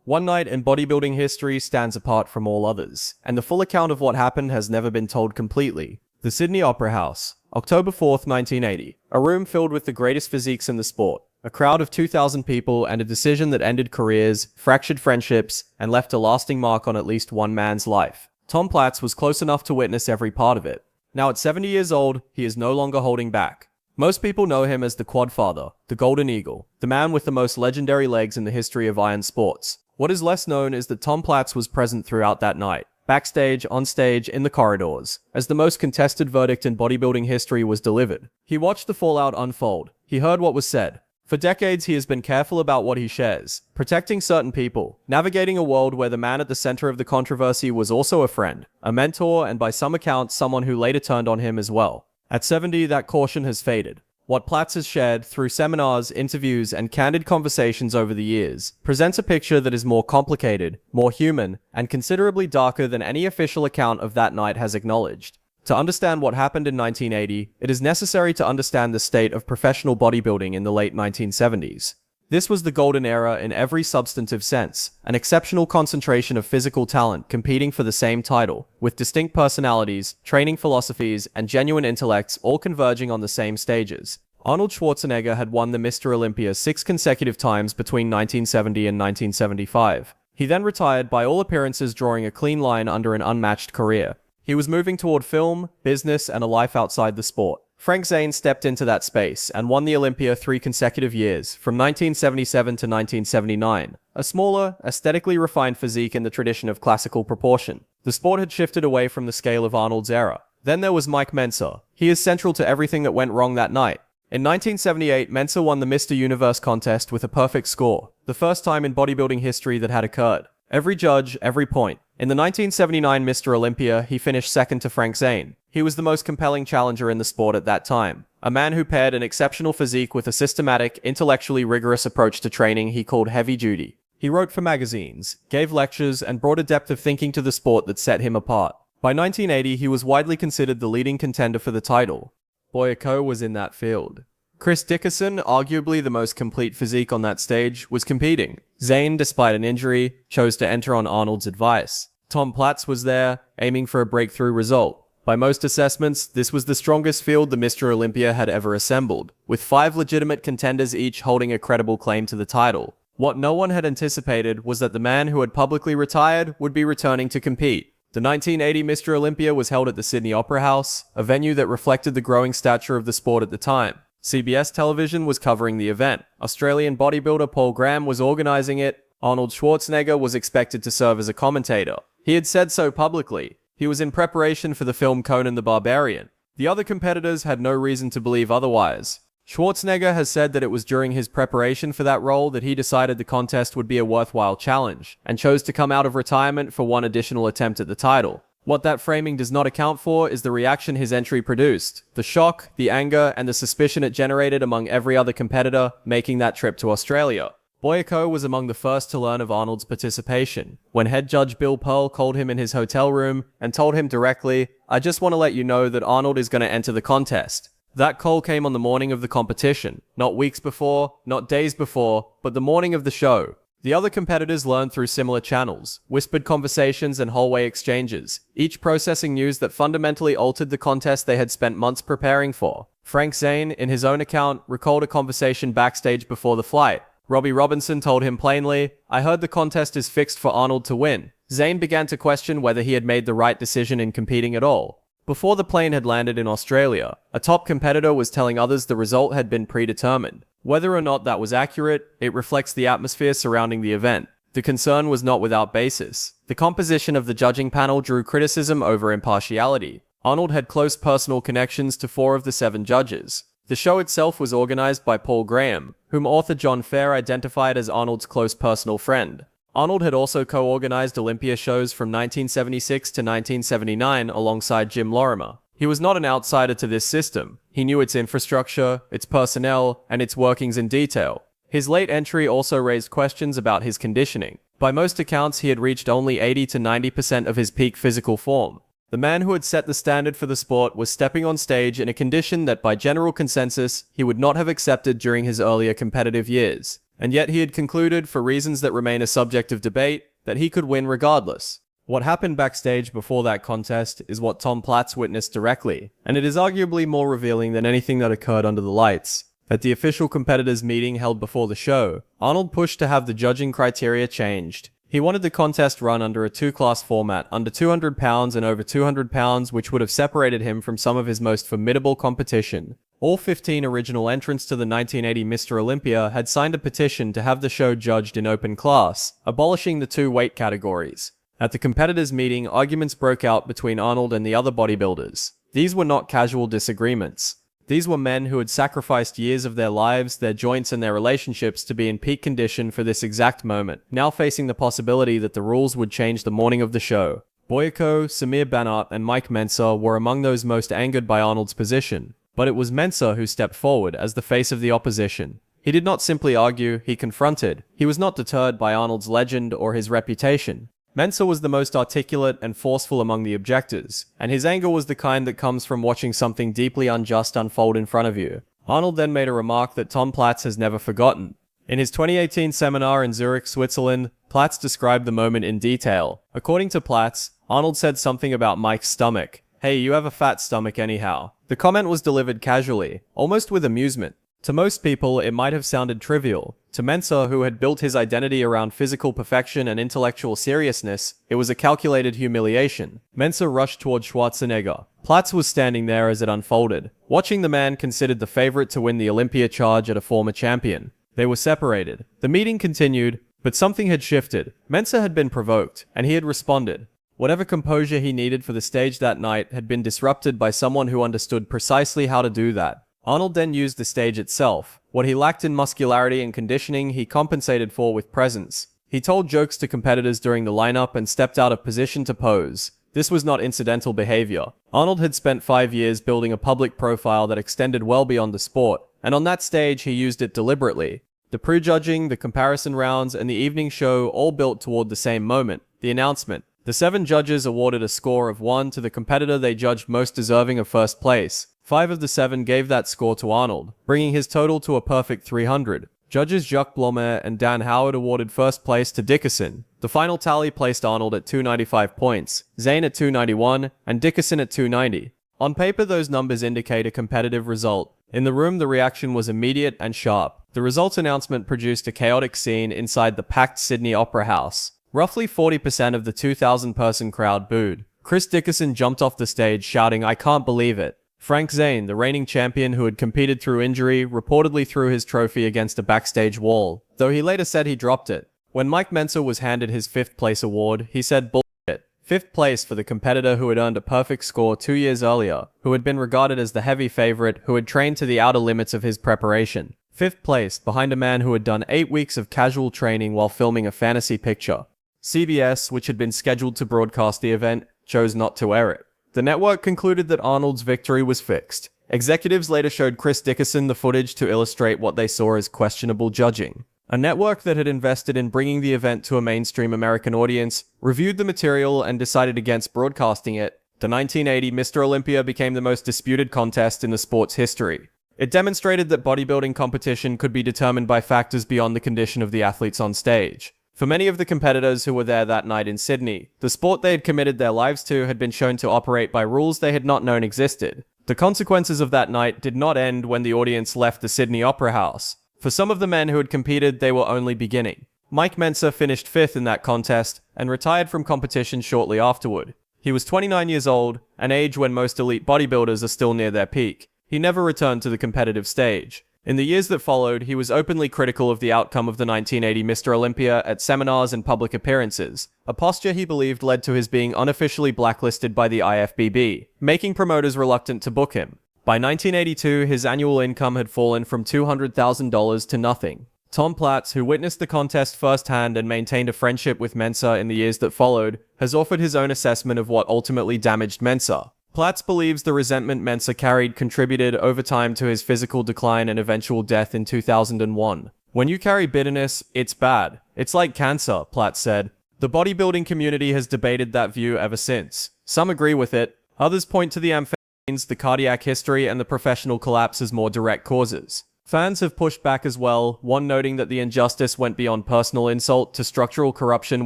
One night in bodybuilding history stands apart from all others, and the full account of what happened has never been told completely. The Sydney Opera House, October 4th, 1980. A room filled with the greatest physiques in the sport. A crowd of 2,000 people and a decision that ended careers, fractured friendships, and left a lasting mark on at least one man's life. Tom Platz was close enough to witness every part of it. Now at 70 years old, he is no longer holding back. Most people know him as the Quadfather, the Golden Eagle, the man with the most legendary legs in the history of iron sports. What is less known is that Tom Platz was present throughout that night, backstage, on stage, in the corridors, as the most contested verdict in bodybuilding history was delivered. He watched the fallout unfold. He heard what was said. For decades, he has been careful about what he shares, protecting certain people, navigating a world where the man at the center of the controversy was also a friend, a mentor, and by some accounts, someone who later turned on him as well. At 70, that caution has faded. What Platz has shared through seminars, interviews, and candid conversations over the years presents a picture that is more complicated, more human, and considerably darker than any official account of that night has acknowledged. To understand what happened in 1980, it is necessary to understand the state of professional bodybuilding in the late 1970s. This was the golden era in every substantive sense, an exceptional concentration of physical talent competing for the same title, with distinct personalities, training philosophies, and genuine intellects all converging on the same stages. Arnold Schwarzenegger had won the Mr. Olympia 6 consecutive times between 1970 and 1975. He then retired, by all appearances drawing a clean line under an unmatched career. He was moving toward film, business, and a life outside the sport. Frank Zane stepped into that space and won the Olympia 3 consecutive years, from 1977 to 1979, a smaller, aesthetically refined physique in the tradition of classical proportion. The sport had shifted away from the scale of Arnold's era. Then there was Mike Mentzer. He is central to everything that went wrong that night. In 1978, Mentzer won the Mr. Universe contest with a perfect score, the first time in bodybuilding history that had occurred. Every judge, every point. In the 1979 Mr. Olympia, he finished second to Frank Zane. He was the most compelling challenger in the sport at that time. A man who paired an exceptional physique with a systematic, intellectually rigorous approach to training he called heavy duty. He wrote for magazines, gave lectures, and brought a depth of thinking to the sport that set him apart. By 1980, he was widely considered the leading contender for the title. Boyko was in that field. Chris Dickerson, arguably the most complete physique on that stage, was competing. Zane, despite an injury, chose to enter on Arnold's advice. Tom Platz was there, aiming for a breakthrough result. By most assessments, this was the strongest field the Mr. Olympia had ever assembled, with 5 legitimate contenders each holding a credible claim to the title. What no one had anticipated was that the man who had publicly retired would be returning to compete. The 1980 Mr. Olympia was held at the Sydney Opera House, a venue that reflected the growing stature of the sport at the time. CBS television was covering the event. Australian bodybuilder Paul Graham was organizing it. Arnold Schwarzenegger was expected to serve as a commentator. He had said so publicly. He was in preparation for the film Conan the Barbarian. The other competitors had no reason to believe otherwise. Schwarzenegger has said that it was during his preparation for that role that he decided the contest would be a worthwhile challenge, and chose to come out of retirement for one additional attempt at the title. What that framing does not account for is the reaction his entry produced, the shock, the anger, and the suspicion it generated among every other competitor making that trip to Australia. Boyko was among the first to learn of Arnold's participation, when head judge Bill Pearl called him in his hotel room and told him directly, "I just want to let you know that Arnold is going to enter the contest." That call came on the morning of the competition, not weeks before, not days before, but the morning of the show. The other competitors learned through similar channels, whispered conversations and hallway exchanges, each processing news that fundamentally altered the contest they had spent months preparing for. Frank Zane, in his own account, recalled a conversation backstage before the flight. Robbie Robinson told him plainly, "I heard the contest is fixed for Arnold to win." Zane began to question whether he had made the right decision in competing at all. Before the plane had landed in Australia, a top competitor was telling others the result had been predetermined. Whether or not that was accurate, it reflects the atmosphere surrounding the event. The concern was not without basis. The composition of the judging panel drew criticism over impartiality. Arnold had close personal connections to 4 of the 7 judges. The show itself was organized by Paul Graham, whom author John Fair identified as Arnold's close personal friend. Arnold had also co-organized Olympia shows from 1976 to 1979 alongside Jim Lorimer. He was not an outsider to this system. He knew its infrastructure, its personnel, and its workings in detail. His late entry also raised questions about his conditioning. By most accounts, he had reached only 80 to 90% of his peak physical form. The man who had set the standard for the sport was stepping on stage in a condition that by general consensus, he would not have accepted during his earlier competitive years. and yet he had concluded, for reasons that remain a subject of debate, that he could win regardless. What happened backstage before that contest is what Tom Platz witnessed directly, and it is arguably more revealing than anything that occurred under the lights. At the official competitors meeting held before the show, Arnold pushed to have the judging criteria changed. He wanted the contest run under a two-class format, under 200 pounds and over 200 pounds, which would have separated him from some of his most formidable competition. All 15 original entrants to the 1980 Mr. Olympia had signed a petition to have the show judged in open class, abolishing the two weight categories. At the competitors' meeting, arguments broke out between Arnold and the other bodybuilders. These were not casual disagreements. These were men who had sacrificed years of their lives, their joints, and their relationships to be in peak condition for this exact moment, now facing the possibility that the rules would change the morning of the show. Boyko, Samir Banat, and Mike Mentzer were among those most angered by Arnold's position, but it was Mentzer who stepped forward as the face of the opposition. He did not simply argue, he confronted. He was not deterred by Arnold's legend or his reputation. Mentzer was the most articulate and forceful among the objectors, and his anger was the kind that comes from watching something deeply unjust unfold in front of you. Arnold then made a remark that Tom Platz has never forgotten. In his 2018 seminar in Zurich, Switzerland, Platz described the moment in detail. According to Platz, Arnold said something about Mike's stomach. "Hey, you have a fat stomach anyhow." The comment was delivered casually, almost with amusement. To most people, it might have sounded trivial. To Mentzer, who had built his identity around physical perfection and intellectual seriousness, it was a calculated humiliation. Mentzer rushed toward Schwarzenegger. Platz was standing there as it unfolded, watching the man considered the favorite to win the Olympia charge at a former champion. They were separated. The meeting continued, but something had shifted. Mentzer had been provoked, and he had responded. Whatever composure he needed for the stage that night had been disrupted by someone who understood precisely how to do that. Arnold then used the stage itself. What he lacked in muscularity and conditioning, he compensated for with presence. He told jokes to competitors during the lineup and stepped out of position to pose. This was not incidental behavior. Arnold had spent 5 years building a public profile that extended well beyond the sport, and on that stage he used it deliberately. The prejudging, the comparison rounds, and the evening show all built toward the same moment, the announcement. The 7 judges awarded a score of 1 to the competitor they judged most deserving of first place. 5 of the 7 gave that score to Arnold, bringing his total to a perfect 300. Judges Jacques Blomer and Dan Howard awarded first place to Dickerson. The final tally placed Arnold at 295 points, Zane at 291, and Dickerson at 290. On paper, those numbers indicate a competitive result. In the room, the reaction was immediate and sharp. The results announcement produced a chaotic scene inside the packed Sydney Opera House. Roughly 40% of the 2,000-person crowd booed. Chris Dickerson jumped off the stage shouting, "I can't believe it." Frank Zane, the reigning champion who had competed through injury, reportedly threw his trophy against a backstage wall, though he later said he dropped it. When Mike Mentzer was handed his 5th place award, he said, "Bullshit." 5th place for the competitor who had earned a perfect score 2 years earlier, who had been regarded as the heavy favorite, who had trained to the outer limits of his preparation. 5th place behind a man who had done 8 weeks of casual training while filming a fantasy picture. CBS, which had been scheduled to broadcast the event, chose not to air it. The network concluded that Arnold's victory was fixed. Executives later showed Chris Dickerson the footage to illustrate what they saw as questionable judging. A network that had invested in bringing the event to a mainstream American audience reviewed the material and decided against broadcasting it. The 1980 Mr. Olympia became the most disputed contest in the sport's history. It demonstrated that bodybuilding competition could be determined by factors beyond the condition of the athletes on stage. For many of the competitors who were there that night in Sydney, the sport they had committed their lives to had been shown to operate by rules they had not known existed. The consequences of that night did not end when the audience left the Sydney Opera House. For some of the men who had competed, they were only beginning. Mike Mentzer finished 5th in that contest and retired from competition shortly afterward. He was 29 years old, an age when most elite bodybuilders are still near their peak. He never returned to the competitive stage. In the years that followed, he was openly critical of the outcome of the 1980 Mr. Olympia at seminars and public appearances, a posture he believed led to his being unofficially blacklisted by the IFBB, making promoters reluctant to book him. By 1982, his annual income had fallen from $200,000 to nothing. Tom Platz, who witnessed the contest firsthand and maintained a friendship with Mentzer in the years that followed, has offered his own assessment of what ultimately damaged Mentzer. Platz believes the resentment Mentzer carried contributed over time to his physical decline and eventual death in 2001. "When you carry bitterness, it's bad. It's like cancer," Platz said. The bodybuilding community has debated that view ever since. Some agree with it. Others point to the amphetamines, the cardiac history, and the professional collapse as more direct causes. Fans have pushed back as well, one noting that the injustice went beyond personal insult to structural corruption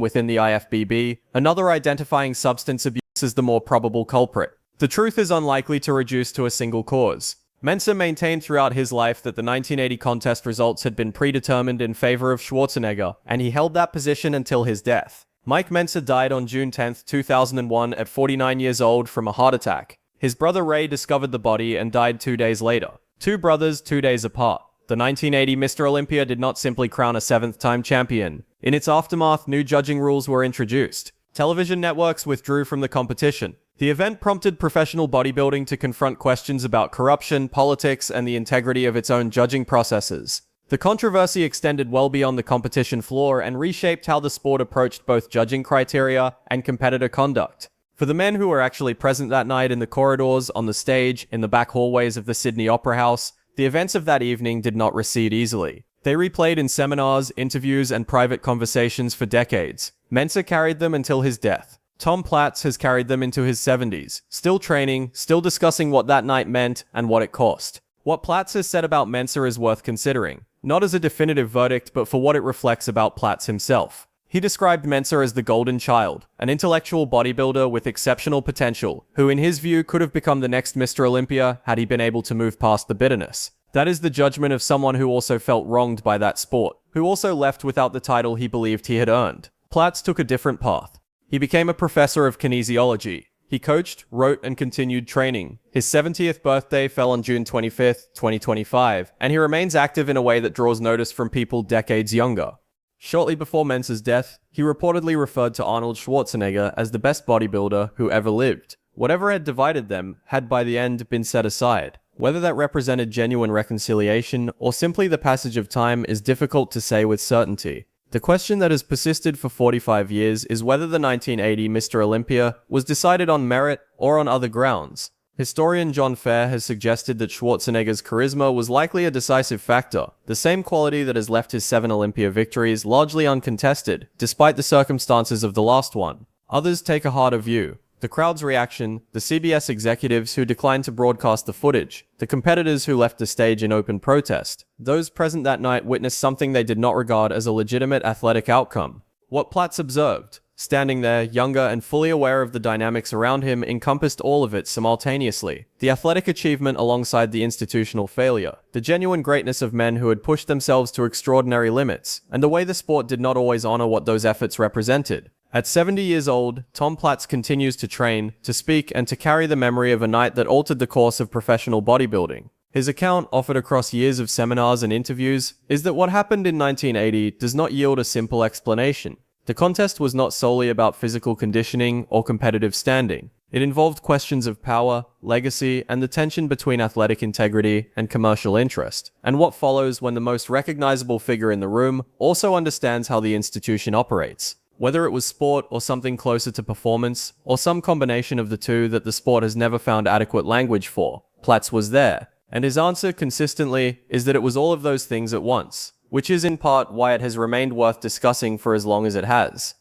within the IFBB, another identifying substance abuse as the more probable culprit. The truth is unlikely to reduce to a single cause. Mentzer maintained throughout his life that the 1980 contest results had been predetermined in favor of Schwarzenegger, and he held that position until his death. Mike Mentzer died on June 10, 2001 at 49 years old from a heart attack. His brother Ray discovered the body and died 2 days later. Two brothers, 2 days apart. The 1980 Mr. Olympia did not simply crown a 7th-time champion. In its aftermath, new judging rules were introduced. Television networks withdrew from the competition. The event prompted professional bodybuilding to confront questions about corruption, politics, and the integrity of its own judging processes. The controversy extended well beyond the competition floor and reshaped how the sport approached both judging criteria and competitor conduct. For the men who were actually present that night in the corridors, on the stage, in the back hallways of the Sydney Opera House, the events of that evening did not recede easily. They replayed in seminars, interviews, and private conversations for decades. Mentzer carried them until his death. Tom Platz has carried them into his 70s, still training, still discussing what that night meant and what it cost. What Platz has said about Mentzer is worth considering, not as a definitive verdict, but for what it reflects about Platz himself. He described Mentzer as the golden child, an intellectual bodybuilder with exceptional potential, who in his view could have become the next Mr. Olympia had he been able to move past the bitterness. That is the judgment of someone who also felt wronged by that sport, who also left without the title he believed he had earned. Platz took a different path. He became a professor of kinesiology. He coached, wrote, and continued training. His 70th birthday fell on June 25, 2025, and he remains active in a way that draws notice from people decades younger. Shortly before Mentzer's death, he reportedly referred to Arnold Schwarzenegger as the best bodybuilder who ever lived. Whatever had divided them had by the end been set aside. Whether that represented genuine reconciliation or simply the passage of time is difficult to say with certainty. The question that has persisted for 45 years is whether the 1980 Mr. Olympia was decided on merit or on other grounds. Historian John Fair has suggested that Schwarzenegger's charisma was likely a decisive factor, the same quality that has left his 7 Olympia victories largely uncontested, despite the circumstances of the last one. Others take a harder view. The crowd's reaction, the CBS executives who declined to broadcast the footage, the competitors who left the stage in open protest. Those present that night witnessed something they did not regard as a legitimate athletic outcome. What Platz observed, standing there, younger and fully aware of the dynamics around him, encompassed all of it simultaneously. The athletic achievement alongside the institutional failure, the genuine greatness of men who had pushed themselves to extraordinary limits, and the way the sport did not always honor what those efforts represented. At 70 years old, Tom Platz continues to train, to speak, and to carry the memory of a night that altered the course of professional bodybuilding. His account, offered across years of seminars and interviews, is that what happened in 1980 does not yield a simple explanation. The contest was not solely about physical conditioning or competitive standing. It involved questions of power, legacy, and the tension between athletic integrity and commercial interest, and what follows when the most recognizable figure in the room also understands how the institution operates. Whether it was sport or something closer to performance, or some combination of the two that the sport has never found adequate language for, Platz was there, and his answer consistently is that it was all of those things at once, which is in part why it has remained worth discussing for as long as it has.